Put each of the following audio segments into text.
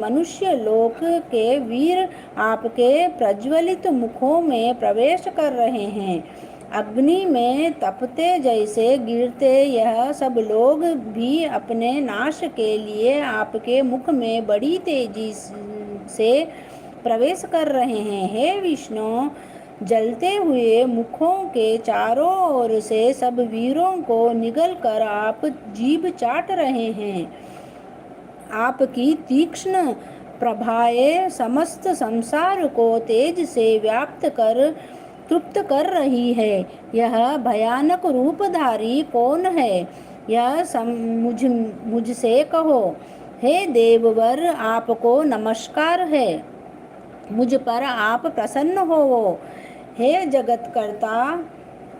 मनुष्य लोक के वीर आपके प्रज्वलित मुखों में प्रवेश कर रहे हैं। अग्नि में तपते जैसे गिरते यह सब लोग भी अपने नाश के लिए आपके मुख में बड़ी तेजी से प्रवेश कर रहे हैं। हे विष्णु, जलते हुए मुखों के चारों ओर से सब वीरों को निगल कर आप जीभ चाट रहे हैं। आपकी तीक्ष्ण प्रभाएं समस्त संसार को तेज से व्याप्त कर तृप्त कर रही है। यह भयानक रूपधारी कौन है? यह मुझसे कहो। हे देववर, आपको नमस्कार है। मुझ पर आप प्रसन्न होवो। हे जगतकर्ता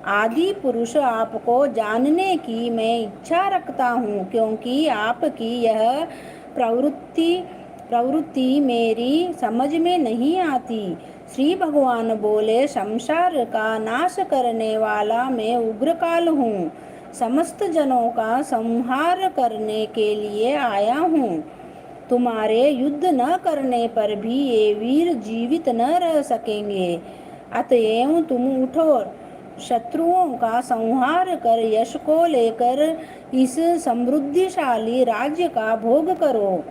आदि पुरुष, आपको जानने की मैं इच्छा रखता हूँ, क्योंकि आपकी यह प्रवृत्ति मेरी समझ में नहीं आती। श्री भगवान बोले, संसार का नाश करने वाला मैं उग्रकाल हूँ। समस्त जनों का संहार करने के लिए आया हूँ। तुम्हारे युद्ध न करने पर भी ये वीर जीवित न रह सकेंगे। अतएव तुम उठो, शत्रुओं का संहार कर यश को लेकर इस समृद्धिशाली राज्य का भोग करो।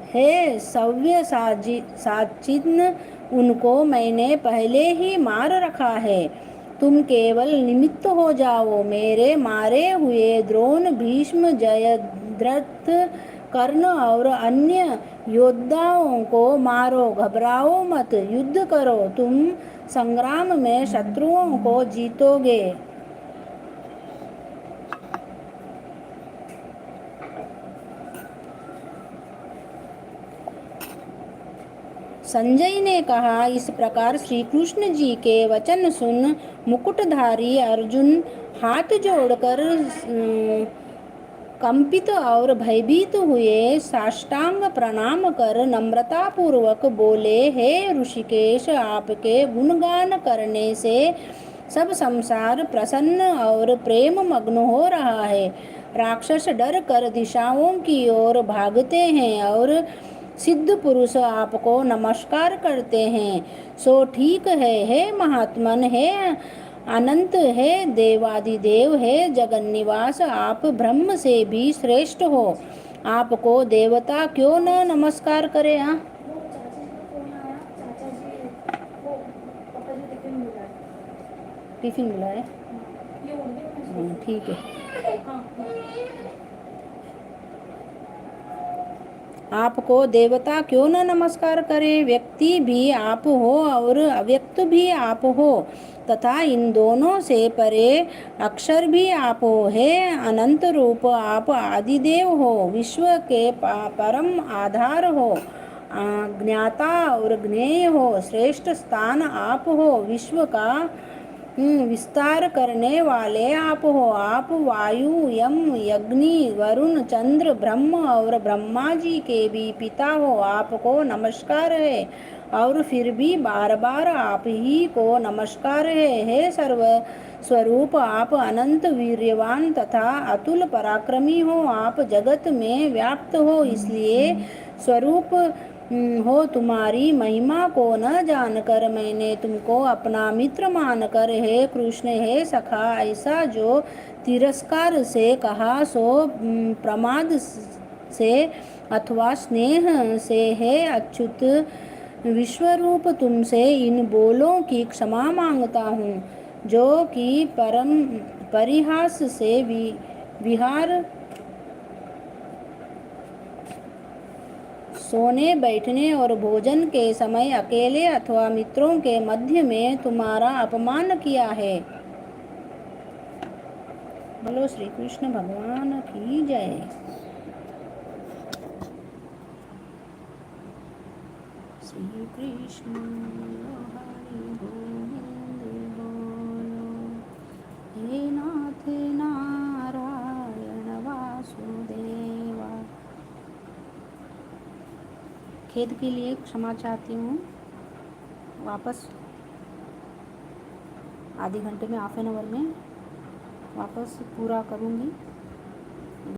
हे सव्य साचिन, उनको मैंने पहले ही मार रखा है। तुम केवल निमित्त हो जाओ। मेरे मारे हुए द्रोण, भीष्म, जयद्रथ, कर्ण और अन्य योद्धाओं को मारो। घबराओ मत, युद्ध करो। तुम संग्राम में शत्रुओं को जीतोगे। संजय ने कहा, इस प्रकार श्री कृष्ण जी के वचन सुन मुकुटधारी अर्जुन हाथ जोड़कर कंपित और भयभीत हुए साष्टांग प्रणाम कर नम्रता पूर्वक बोले, हे ऋषिकेश, आपके गुणगान करने से सब संसार प्रसन्न और प्रेम मग्न हो रहा है। राक्षस डर कर दिशाओं की ओर भागते हैं और सिद्ध पुरुष आपको नमस्कार करते हैं। सो ठीक है। हे महात्मन, हे अनंत, हे देवादिदेव, हे जगन्निवास, आप ब्रह्म से भी श्रेष्ठ हो। आपको देवता क्यों न नमस्कार करे? टिफिन मिला है, ठीक है। आपको देवता क्यों न नमस्कार करे? व्यक्ति भी आप हो और अव्यक्त भी आप हो, तथा इन दोनों से परे अक्षर भी आप हो। हे अनंत रूप, आप आदिदेव हो, विश्व के परम आधार हो, ज्ञाता और ज्ञेय हो, श्रेष्ठ स्थान आप हो, विश्व का विस्तार करने वाले आप हो। आप वायु, यम, अग्नि, वरुण, चंद्र, ब्रह्म और ब्रह्मा जी के भी पिता हो। आपको नमस्कार है और फिर भी बार बार आप ही को नमस्कार है। हे सर्व स्वरूप, आप अनंत वीर्यवान तथा अतुल पराक्रमी हो। आप जगत में व्याप्त हो, इसलिए स्वरूप हो। तुम्हारी महिमा को न जानकर मैंने तुमको अपना मित्र मानकर हे कृष्ण, हे सखा, ऐसा जो तिरस्कार से कहा, सो प्रमाद से अथवा स्नेह से हे अच्युत विश्वरूप, तुमसे इन बोलों की क्षमा मांगता हूँ, जो कि परम परिहास से विहार, सोने बैठने और भोजन के समय अकेले अथवा मित्रों के मध्य में तुम्हारा अपमान किया है। बोलो श्री कृष्ण भगवान की जय। श्री कृष्ण हरि गोविंद बोलो, हे नाथ नारायण वासुदेवा। खेद के लिए क्षमा चाहती हूँ। वापस आधे घंटे में, हाफ एन आवर में वापस पूरा करूँगी।